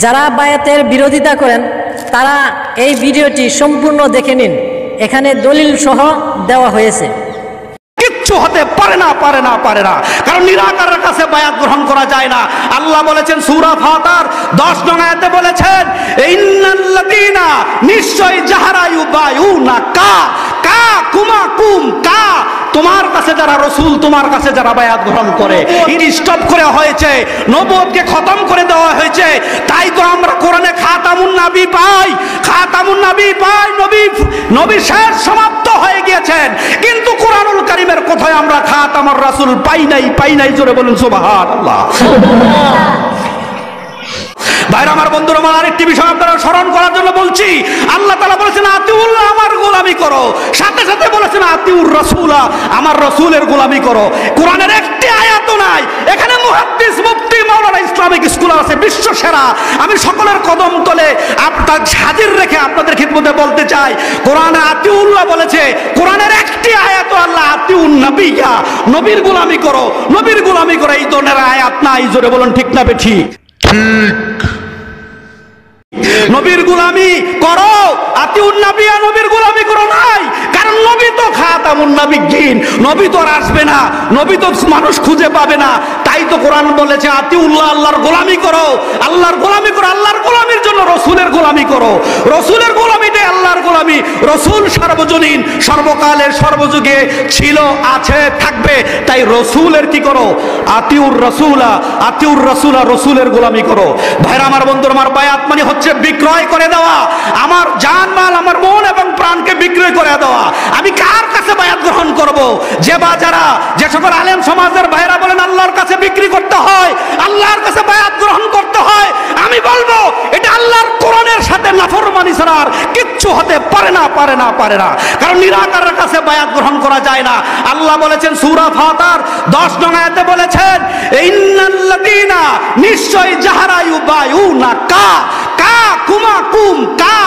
যারা বায়াতের বিরোধিতা করেন তারা এই ভিডিওটি সম্পূর্ণ দেখে নিন, এখানে দলিল সহ দেওয়া হয়েছে। কিচ্ছু হতে পারে না, পারে না, পারে না, কারণ নিরাকারের কাছে বায়াত গ্রহণ করা যায় না। আল্লাহ বলেছেন সূরা ফাতির 10 নং আয়াতে বলেছেন, ইন্নাল্লাযীনা নিশ্চয় যাহারা ইউবায়ুনা কা কুমাকুম কা, তোমার কাছে যারা রাসূল, তোমার কাছে যারা বায়াত গ্রহণ করে, এটি স্টপ করা হয়েছে, নবুয়তকে খতম করে দেওয়া হয়েছে। তাই তো আমরা কোরআনে খাতামুন নবী পাই, খাতামুন নবী পাই, নবী শেষ সমাপ্ত হয়ে গিয়েছেন, কিন্তু কোরআনুল কারীমের কোথায় আমরা খাতামুর রাসূল পাই নাই, জোরে বলুন সুবহানাল্লাহ। ভাইরা আমার, বন্ধুরা আমার, আরেকটি বিষয় আপনারা স্মরণ করার জন্য বলছি। আল্লাহ তাআলা বলেছেন আতিউল্লাহ, আমার গোলামি করো, সাথে সাথে বলেছেন আতিউর রাসূলা, আমার রাসূলের গোলামি করো। কোরআনের একটি আয়াতও নাই এখানে মুহাদ্দিস মুফতি মাওলানা ইসলামিক স্কলার আছে বিশ্ব সেরা, আমি সকলের কদম তলে আপনার হাজির রেখে আপনাদের খিদমতে বলতে চাই, কোরআনে আতিউল্লাহ বলেছে, কোরআনের একটি আয়াতও আল্লাহ আতিউন নবিয়া, নবীর গোলামি করো, নবীর গোলামি করো, এই ধরনের আয়াত নাই। জোরে বলুন ঠিক না বেঠিক? নবীর গোলামি করো, আতিউন নবিয়া, নবীর গোলামি করো নাই, কারণ নবী তো খাতামুন নবিয়্যিন, নবী তো আর আসবে না, নবী তো মানুষ খুঁজে পাবে না। তাই তো কোরআন বলেছে আতিউল্লাহ, আল্লাহর গোলামি করো, আল্লাহর গোলামি করো, আল্লাহর গোলামির জন্য রাসূলের গোলামি করো, রাসূলের গোলামিটাই আল্লাহর গোলামি। রাসূল সার্বজনীন, সর্বকালের সর্বযুগে ছিল, আছে, থাকবে, তাই রাসূলের কি করো? আতিউর রাসূলা, আতিউর রাসূলা, রাসূলের গোলামি করো। ভাইরা আমার, বন্ধুরা আমার, বায়াত মানে হচ্ছে বিক্রয় করে দেওয়া, আমার জানমাল, আমার মন এবং প্রাণকে বিক্রয় করে দেওয়া। আমি কার কাছে বায়াত গ্রহণ করব? যে বাজারা, যে সকল আলেম সমাজের ভাইরা বলেন আল্লাহর কাছে বিক্রি করতে হয়, আল্লাহর কাছে বায়াত গ্রহণ করতে হয়, আমি বলবো এটা আল্লাহর কোরআনের সাথে নাফরমানি ছাড়া আর কিচ্ছু হতে পারে না, পারে না, পারে না, কারণ নিরাকারের কাছে বায়াত গ্রহণ করা যায় না। আল্লাহ বলেছেন সূরা ফাতির 10 নং আয়াতে বলেছেন, ইন্নাল্লাযীনা নিশ্চয় যাহারা ইউবায়ুনা কা কুমাকুম কা,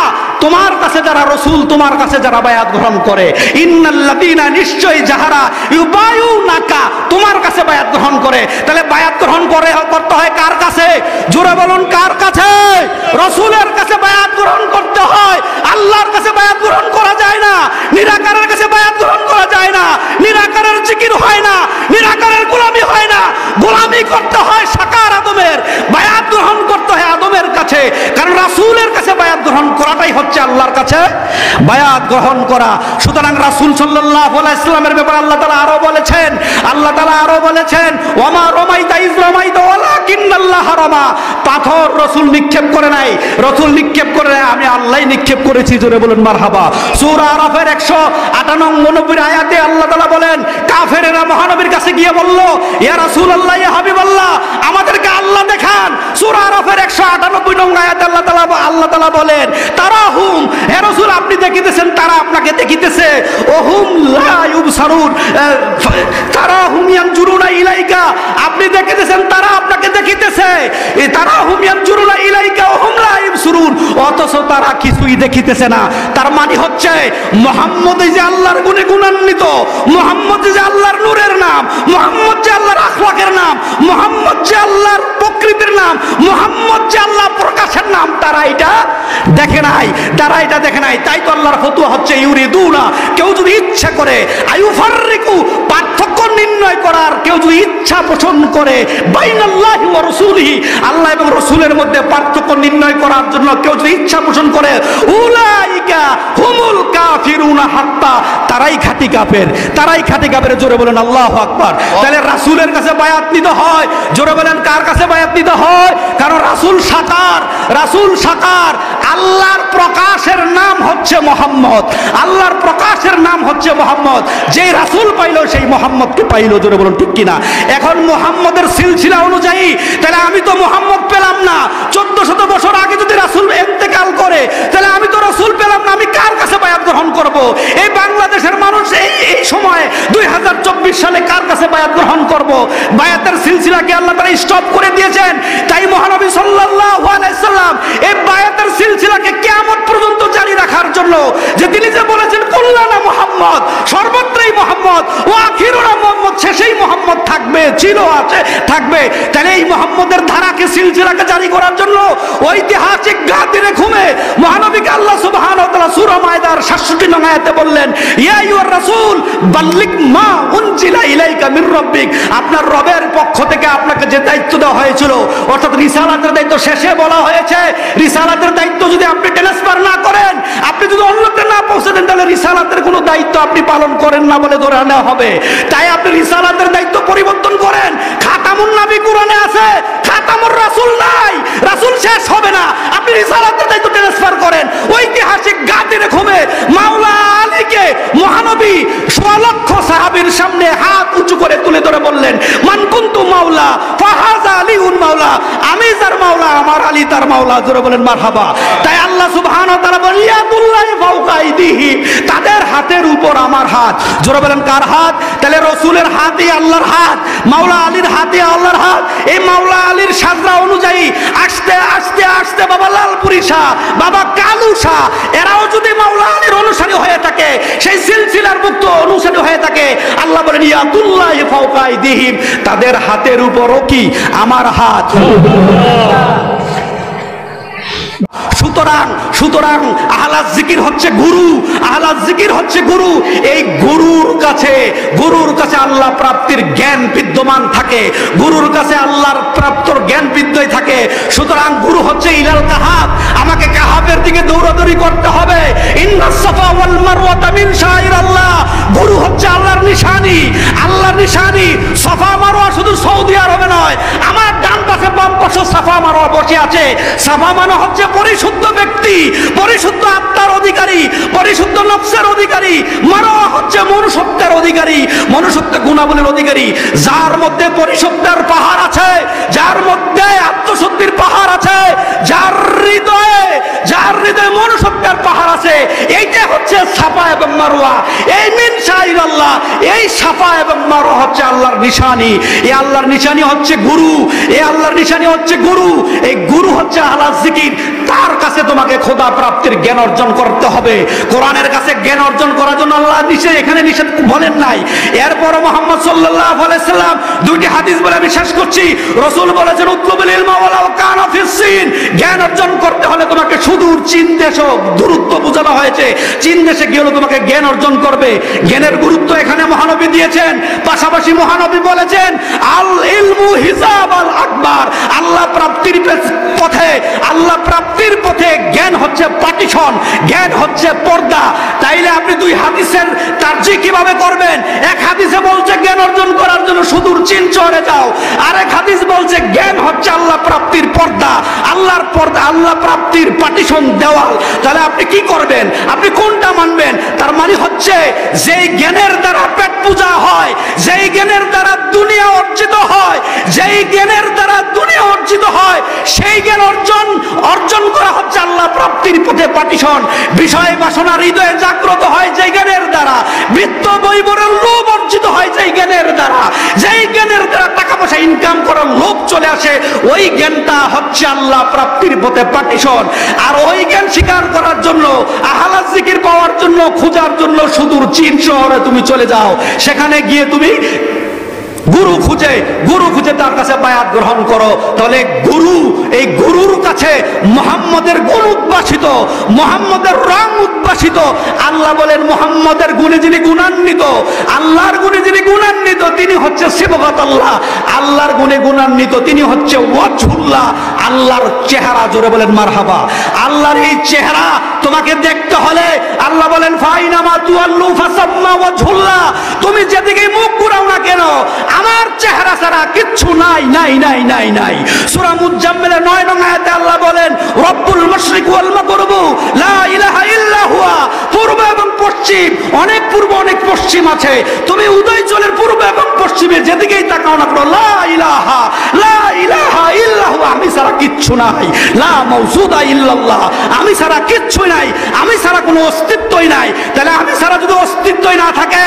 তোমার কাছে যারা রাসূল, তোমার কাছে যারা বায়াত গ্রহণ করে, ইন্নাল্লাযীনা নিশ্চয় যাহারা ইউবায়ুনা কা, তোমার কাছে বায়াত গ্রহণ করে। তাহলে বায়াত গ্রহণ করতে হয় কার কাছে? জোরে বলুন কার কাছে? রাসূলের কাছে বায়াত গ্রহণ করতে হয়, আল্লাহর কাছে বায়াত গ্রহণ করা যায় না, নিরাকারের কাছে বায়াত গ্রহণ করা যায় না, নিরাকারের জিকির হয় না, নিরাকারের গোলামি হয় না, গোলামি করতে হয় সাকার আদমের, বায়াত গ্রহণ করতে হয় আদমের কাছে, কারণ রাসূলের কাছে বায়াত গ্রহণ করাটাই হচ্ছে আল্লাহর কাছে বায়াত গ্রহণ করা। সুতরাং রাসূল সাল্লাল্লাহু আলাইহি ওয়াসাল্লামের ব্যাপারে আল্লাহ তাআলা আরো বলেছেন, আল্লাহ তাআলা আরো বলেছেন, ওয়ামা রমাইতা ইয রমাইতা ওয়ালাকিন্নাল্লাহ রামা, পাথর রাসূল নিক্ষেপ করে নাই, রাসূল নিক্ষেপ করে নাই, আমি আল্লাহই নিক্ষেপ করেছি। জোরে বলুন মারহাবা। সূরা আরাফের 198 আয়াতে আল্লাহ তাআলা বলেন, কাফেরেরা মহানবীর কাছে গিয়ে বলল, ইয়া রাসূলুল্লাহ, ইয়া হাবিবাল্লাহ, আমাদেরকে আল্লাহ দেখান। সূরা আরাফের 198 নং আয়াতে আল্লাহ তাআলা বলেন, তারাহুম, হে রাসূল আপনি দেখিতেছেন, তারা আপনাকে দেখিতেছে, ওহুম লা ইউবসারুন, তারাহুম ইয়ানজুরুনা ইলাইকা, আপনি দেখিতেছেন, তারা আপনাকে দেখিতেছে, তারাহুম ইয়ানজুরুনা ইলাইকা ওহুম লা ইউবসিরুন, অথচ তারা কিছুই দেখিতেছে না। তার মানে হচ্ছে মুহাম্মদ যে আল্লাহর গুণে গুণান্বিত, মুহাম্মদ যে আল্লাহর নূরের নাম, মুহাম্মদ যে আল্লাহর আখলাকের নাম, মুহাম্মদ যে আল্লাহর প্রকৃতির নাম, মুহাম্মদ যে আল্লাহর প্রকাশের নাম, তারা এটা দেখে নাই, তারা এটা দেখে নাই। তাই তো আল্লাহর ফতোয়া হচ্ছে ইউরিদুনা, কেউ যদি ইচ্ছা করে, আয়ুফাররিকু, পার্থক্য নির্ণয় করার, কেউ যদি ইচ্ছা পোষণ করে, বাইনাল্লাহি ওয়া রাসূলিহি, আল্লাহ এবং রাসূলের মধ্যে পার্থক্য নির্ণয় করার জন্য কেউ যদি ইচ্ছা পোষণ করে, উলাইকা হুমুল কাফিরুনা হাক্কা, তারাই খাঁটি কাফের, তারাই খাঁটি কাফের। জোরে বলেন আল্লাহু আকবার। তাহলে রাসূলের কাছে বায়াত নিতে হয়, জোরে বলেন কার কাছে বায়াত নিতে হয়? কারণ রাসূল সাকার, রাসূল সাকার, আল্লাহর প্রকাশের নাম হচ্ছে মুহাম্মদ, আল্লাহর প্রকাশের নাম হচ্ছে মুহাম্মদ, যে রাসূল পাইলো সেই মুহাম্মদকে পাইলো। জোরে বলুন ঠিক কিনা? এখন মুহাম্মদের সিলসিলা অনুযায়ী তাহলে আমি তো মুহাম্মদ পেলাম না, 1400 বছর আগে যদি রাসূল ইন্তেকাল করে তাহলে আমি তো রাসূল পেলাম না, আমি কার কাছে বায়াত গ্রহণ করব? এই বাংলাদেশের মানুষ এই সময় 2024 সালে কার কাছে বায়াত গ্রহণ করব? বায়াতের সিলসিলাকে আল্লাহ তাআলা স্টপ করে দিয়েছেন। তাই মহানবী সাল্লাল্লাহু আলাইহি সাল্লাম এই বায়াতের সিলসিলাকে কিয়ামত পর্যন্ত জারি রাখার জন্য, যে তিনি যে বলেছেন কুল্লানা মুহাম্মদ, সর্বত্রই মুহাম্মদ, ওয়া আখিরুনা মুহাম্মদ শেষেই মোহাম্মদ থাকবে, ছিল, আছে, থাকবে। তাহলে এই মোহাম্মদের ধারাকে, সিলসিলাকে জারি করার জন্য ঐতিহাসিক গাদিরে ঘুমে মহানবীকে আল্লাহ সুবহানাহু ওয়া তাআলা সূরা মায়দার 67 নং আয়াতে বললেন, ইয়া আইয়ুহার রাসূল বাল্লিগ মা উনজিলা ইলাইকা মির রাব্বিক। আপনার রবের পক্ষ থেকে আপনাকে যে দায়িত্ব দেওয়া হয়েছিল, অর্থাৎ রিসালাতের দায়িত্ব, শেষে বলা হয়েছে রিসালাতের দায়িত্ব যদি আপনি ট্রান্সফার না করেন, আপনি যদি অন্যকে না পৌঁছে দেন, তাহলে রিসালাতের কোনো দায়িত্ব আপনি পালন করেন না বলে ধরে নেওয়া হবে। তাই আপনি রিসালাতের দায়িত্ব পরিবর্তন করেন। খাতামুন নবী কোরআনে আছে, খাতামুর রাসূল নাই, রাসূল শেষ হবে না। আপনি রিসালাতের দায়িত্ব ট্রান্সফার করেন। ঐতিহাসিক গাদিরে ঘুমে মাওলা আলীকে মহানবী 1.5 লক্ষ সাহাবীর সামনে হাত উঁচু করে তুলে ধরে বললেন, মান কুনতু মাওলা ফাহাযা আলীউন মাওলা, আমি যার মাওলা আমার আলী তার মাওলা। জোরে বলেন মারহাবা। তাই আল্লাহ সুবহানাহু ওয়া তাআলা বলেন, ইয়াদুল্লাহি ফাওকা আইদিহি, তাদের হাতের উপর আমার হাত। জোরে বলেন কার হাত? তাহলে রাসূলের হাতই আল্লাহর হাত, মাওলা আলীর হাতই আল্লাহর হাত। এই মাওলা আলীর সাজরা অনুযায়ী আস্তে আস্তে আস্তে বাবা লালপুরি শাহ, বাবা কালু শাহ, এরাও যদি মাওলা আলীর অনুসারী হয়ে থাকে, সেই সিলসিলার মুক্ত অনুসারী হয়ে থাকে, আল্লাহ বলেন ইয়াদুল্লাহি ফাওকা আইদিহিম, তাদের হাতের উপরও কি আমার হাত। সুতরাং আহলাস জিকির হচ্ছে গুরু, আহলাস জিকির হচ্ছে গুরু। এই গুরুর কাছে আল্লাহ প্রাপ্তির জ্ঞান বিদ্যমান থাকে, গুরুর কাছে আল্লাহর প্রাপ্তর জ্ঞান বিদ্যই থাকে। সুতরাং গুরু হচ্ছে ইলাল কাহাব, আমাকে কাহাবের দিকে দৌড়াদৌড়ি করতে হবে। ইন্নাস সাফা ওয়াল মারওয়াতা মিন শাইরাল্লাহ, গুরু হচ্ছে আল্লাহর নিশানি, আল্লাহর নিশানি। সাফা মারওয়া শুধু সৌদি আরবে নয়, আমার ডান পাশে বাম পাশে সাফা মারওয়া বসে আছে। সাফা মানে হচ্ছে পরিশুদ্ধ ব্যক্তি, পরিশুদ্ধ আত্মার অধিকারী, পরিশুদ্ধ নফসের অধিকারী। মারওয়া হচ্ছে মনুষ্যত্বের অধিকারী, মনুষ্যত্ব গুণাবলীর অধিকারী। যার মধ্যে পরিশুদ্ধের পাহাড় আছে, যার মধ্যে আত্মশুদ্ধির পাহাড় আছে, যার হৃদয়ে মনুষ্যত্বের পাহাড় আছে, এইটা হচ্ছে সাফা এবং মারওয়া। এই মিন শাইরাল্লাহ, এই সাফা এবং মারওয়া হচ্ছে আল্লাহর নিশানি। এই আল্লাহর নিশানি হচ্ছে গুরু, এই আল্লাহর নিশানি হচ্ছে গুরু। এই গুরু হচ্ছে আহলাস জিকির। তার কাছে তোমাকে খোদা প্রাপ্তির জ্ঞান অর্জন করতে হবে। কোরআনের কাছে জ্ঞান অর্জন করার জন্য আল্লাহ এখানে নিষেধ বলেন নাই। এরপর মুহাম্মদ সাল্লাল্লাহু আলাইহি সাল্লাম দুইটি হাদিস বলে আমি শেষ করছি। রাসূল বলেছেন, উতলুবুল ইলমা ওয়ালাউ কানা ফিস সিন, জ্ঞান অর্জন করতে হলে তোমাকে সুদূর চীন দেশও দূরত্ব বোঝানো হয়েছে, চীন দেশে গেলে তোমাকে জ্ঞান অর্জন করবে। জ্ঞানের গুরুত্ব এখানে মহানবী দিয়েছেন। পাশাপাশি মহানবী বলেছেন, আল ইলমু হিসাব আল আকবার, আল্লাহ প্রাপ্তির পথে, আল্লাহ প্রাপ্তির পথে জ্ঞান হচ্ছে পার্টিশন, জ্ঞান হচ্ছে পর্দা। তাইলে আপনি দুই হাদিসের তারজি কিভাবে করবেন? এক হাদিসে বলছে জ্ঞান অর্জন করার জন্য সুদূর চীন চলে যাও, আরেক হাদিস বলছে জ্ঞান হচ্ছে আল্লাহ প্রাপ্তির পর্দা, আল্লাহর পর্দা, আল্লাহ প্রাপ্তির পার্টিশন দেওয়াল। তাহলে আপনি কি করবেন? আপনি কোনটা মানবেন? তার মানে হচ্ছে যেই জ্ঞানের দ্বারা পেট পূজা হয়, যেই জ্ঞানের দ্বারা দুনিয়া অর্জিত হয়, যেই জ্ঞানের দ্বারা দুনিয়া অর্জিত হয়, সেই জ্ঞান অর্জন করা হচ্ছে আল্লাহ প্রাপ্তির পথে পার্টিশন। বিষয় বাসনা হৃদয়ে জাগ্রত হয় যেই জ্ঞানের দ্বারা, বৃত্ত বৈভবের লোভ অর্জিত হয় যেই জ্ঞানের দ্বারা, যেই জ্ঞানের দ্বারা টাকা পয়সা ইনকাম করার লোভ চলে আসে, ওই জ্ঞানটা হচ্ছে আল্লাহ প্রাপ্তির পথে পার্টিশন। আর ওই জ্ঞান স্বীকার করার জন্য, আহলাস জিকির পাওয়ার জন্য, খোঁজার জন্য সুদূর চীন শহরে তুমি চলে যাও। সেখানে গিয়ে তুমি গুরু খুঁজে তার কাছে বায়াত গ্রহণ করো। তাহলে গুরু, এই গুরুর কাছে মুহাম্মদের গুণ উদ্ভাসিত, মুহাম্মদের রং উদ্ভাসিত। আল্লাহ বলেন, মুহাম্মদের গুণে যিনি গুণান্বিত, আল্লাহর গুণে যিনি গুণান্বিত, তিনি হচ্ছে সিবগাত আল্লাহ, আল্লাহর গুণে গুণান্বিত তিনি হচ্ছে ওয়াজহুল্লাহ, আল্লাহর চেহারা। জোরে বলেন মারহাবা। আল্লাহর এই চেহারা তোমাকে দেখতে হলে আল্লাহ বলেন, ফাইনামা তুআল্লু ফাসাম্মা ওয়াজহুল্লাহ, তুমি যেদিকে মুখ ঘুরাও না কেন, আমার চেহারা ছাড়া কিচ্ছু নাই, নাই নাই নাই নাই। সূরা মুজাম্মিলের 9 নং আয়াতে আল্লাহ বলেন, রব্বুল মাশরিক ওয়াল মাগরিবু লা ইলাহা ইল্লা হুয়া, পূর্ব এবং পশ্চিম, অনেক পূর্ব অনেক পশ্চিম আছে, তুমি উদয় চলের পূর্ব এবং পশ্চিমে যেদিকেই তাকাও না কেন, লা ইলাহা ইল্লা হুয়া, আমি ছাড়া কিচ্ছু নাই, লা মাউজুদা ইল্লাল্লাহ, আমি ছাড়া কিচ্ছু নাই, আমি ছাড়া কোনো অস্তিত্বই নাই। তাহলে আমি ছাড়া যদি অস্তিত্বই না থাকে,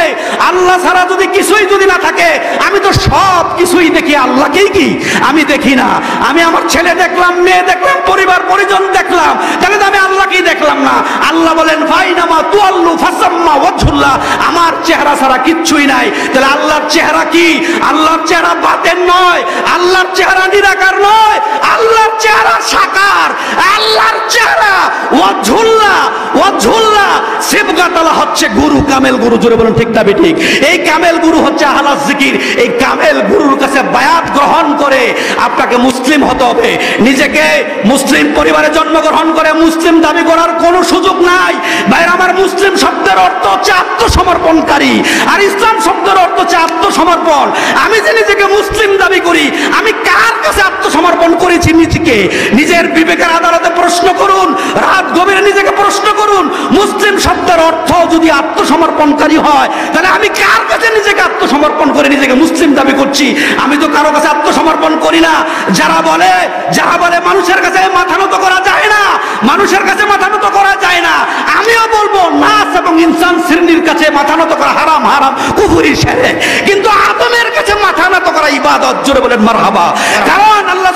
আল্লাহ ছাড়া যদি কিছুই যদি না থাকে, আমি তো সব কিছুই দেখি, আল্লাহকেই কি আমি দেখি না? আমি আমার ছেলে দেখলাম, মেয়ে দেখলাম, পরিবার পরিজন দেখলাম, তাহলে তো আমি আল্লাহকেই দেখলাম না। আল্লাহ বলেন ফাইনামা তুআল্লু ফাসাম্মা ওয়াজহুল্লাহ, আমার চেহারা ছাড়া কিচ্ছুই নাই। তাহলে আল্লাহর চেহারা কি? আল্লাহর চেহারা বাতেন নয়, আল্লাহর চেহারা নিরাকার নয়, আল্লাহর চেহারা সাকার, আল্লাহর চেহারা ওয়াজহুল্লাহ। ওয়াজহুল্লাহ সিবগাতালা হচ্ছে গুরু, কামেল গুরু, জোরে বলুন ঠিক না ঠিক? এই কামেল গুরু হচ্ছে আহলাস জিকির। এই কামেল গুরুর কাছে বায়াত গ্রহণ করে আপনাকে মুসলিম হতে হবে। নিজেকে মুসলিম পরিবারে জন্মগ্রহণ করে মুসলিম দাবি করার কোনো সুযোগ নাই। ভাই আমার, মুসলিম শব্দের অর্থ হচ্ছে আত্মসমর্পণকারী, আর ইসলাম শব্দের অর্থ হচ্ছে আত্মসমর্পণ। আমি যে নিজেকে মুসলিম দাবি করি, আমি কার কাছে আত্মসমর্পণ করেছি নিজেকে? নিজের বিবেকের আদালতে প্রশ্ন করুন, রাত গভীরে নিজেকে প্রশ্ন করুন। মুসলিম শব্দের অর্থ যদি আত্মসমর্পণকারী হয়, তাহলে আমি কার কাছে নিজেকে আত্মসমর্পণ করে নিজেকে মুসলিম দাবি করছি? আমি তো কারো কাছে আত্মসমর্পণ করি না। যারা বলে মানুষের কাছে মাথা নত করা যায় না, মানুষের কাছে মাথা নত করা যায় না, আমিও বলবো নাস এবং ইনসান শ্রেণীর কাছে মাথা নত করা হারাম, হারাম কুফরি শিরক। কিন্তু আদমের কাছে মাথা নত করা ইবাদত, জোরে বলেন মারহাবা। কারণ আল্লাহ